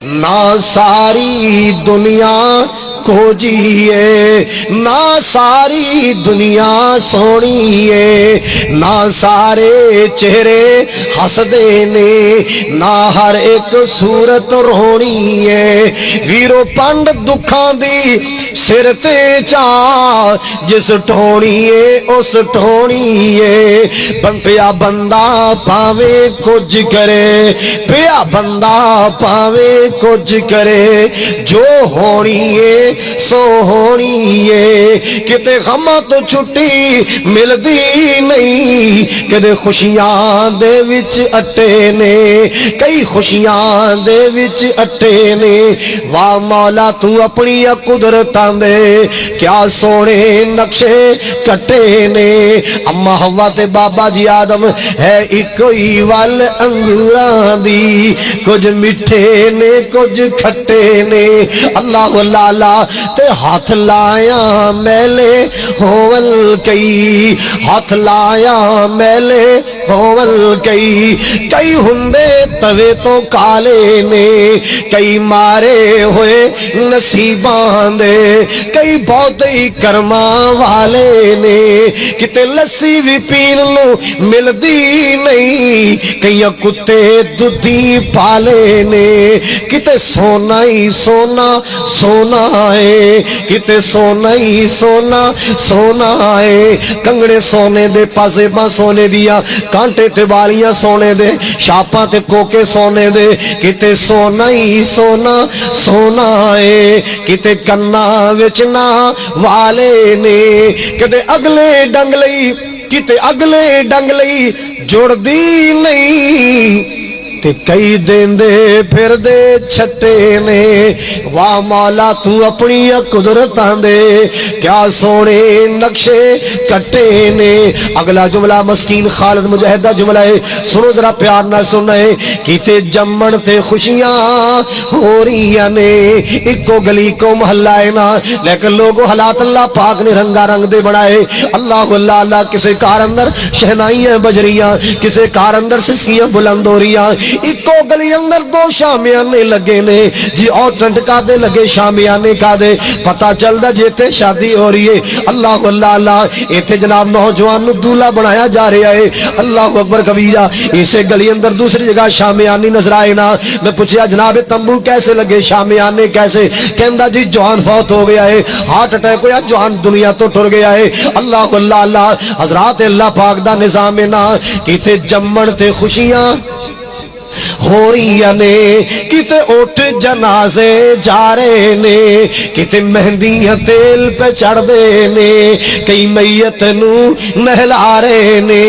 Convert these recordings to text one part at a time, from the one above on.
نہ ساری دنیا کو جیے نہ ساری دنیا سونی ہے نہ سارے چہرے ہسدے نے نہ ہر ایک صورت رونی ہے ویرو پنڈ دکھاں دی سر تے چا جس ٹھونی ہے اس ٹھونی ہے پیا بندہ پاوے کچھ کرے پیا بندہ پاوے کچھ کرے جو ہونی ہے سو ہونی ہے کتے غماں تو چھٹی ملدی نہیں کدے خوشیاں دے وچ اٹے نے کئی خوشیاں دے وچ اٹے نے واہ مولا تو اپنی قدرتاں دے کیا سونے نقشے کٹے نے اما ہوا تے بابا جی آدم ہے اکوئی وال انگوراں دی کچھ مٹھے نے کچھ کھٹے نے اللہ لالا تے ہاتھ لایا میلے ہوول کئی ہاتھ لایا میلے ہوول کئی کئی ہندے توے تو کالے نے کئی مارے ہوئے نصیباں دے کئی بہت ہی کرماں والے نے کتے لسی بھی پین لو ملدی نہیں کئی کتے دودھی پالے نے کتے سونا ہی سونا سونا ہے کتے سونا ہی سونا سونا ہے کنگڑے سونے دے پاسباں سونے دیا کانٹے تے بالیاں سونے دے شاپاں تے کوکے سونے دے کتے سونا ہی سونا سونا ہے کتے کنا وچنا والے نے کتے اگلے ڈنگ لئی کتے اگلے ڈنگ لئی جڑ دی نہیں تے کئی دین دے پھر دے چھٹے نے واہ مولا تو اپنی قدرتاں دے کیا سونے نقشے کٹے نے اگلا جملہ مسکین خالد مجاہد دا جملہ ہے سنو ذرا پیار نہ سنے کیتے جمن تے خوشیاں ہو رہی نے ایکو گلی کو محلہ ہے نا لیکن لوگوں حالات اللہ پاک نے رنگا رنگ دے بڑھائے اللہ اللہ اللہ کسے کار اندر شہنائیاں بج رہیاں کسے کار اندر سسکیاں بلند ہو رہیاں ایکو گلی اندر دو شامیانے لگے نے جی اور ٹنٹ کا دے لگے شامیانے کا دے پتہ چل دا جیتے شادی ہو رہی ہے اللہ اللہ اللہ ایتھے جناب نوجوان نو دولہ بنایا جا رہا ہے اللہ اکبر کبیرہ اسے گلی اندر دوسری جگہ شامیانی نظر آئے نا میں پوچھیا جناب تمبو کیسے لگے شامیانے کیسے کہندہ جی جوان فوت ہو گیا ہے ہارٹ اٹیک ہویا جوان دنیا تو ٹر گیا ہے اللہ اللہ اللہ حضرات اللہ پاک دا نظام نا کیتے جمن تے خوشیاں ہو رہی نے کتے اٹھ جنازے جا رہے نے کتے مہندیاں تیل پہ چڑھ دے نے کئی میت نو نہلا رہے نے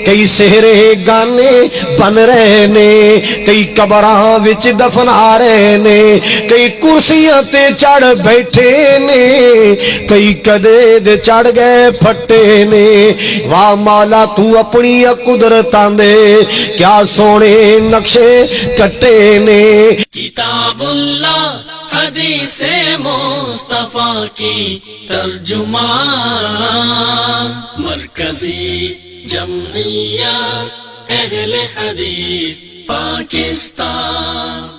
کئی سہرے گانے بن رہے نے کئی قبراں وچ دفنا رہے نے کئی کرسیاں تے چڑھ بیٹھے نے کئی کدے دے چڑھ گئے پھٹے نے واہ مولا تو اپنی قدرتاں دے کیا سونے نقشے کٹے نے کتاب اللہ حدیث مصطفیٰ کی ترجمہ مرکزی جمعیت اہل حدیث پاکستان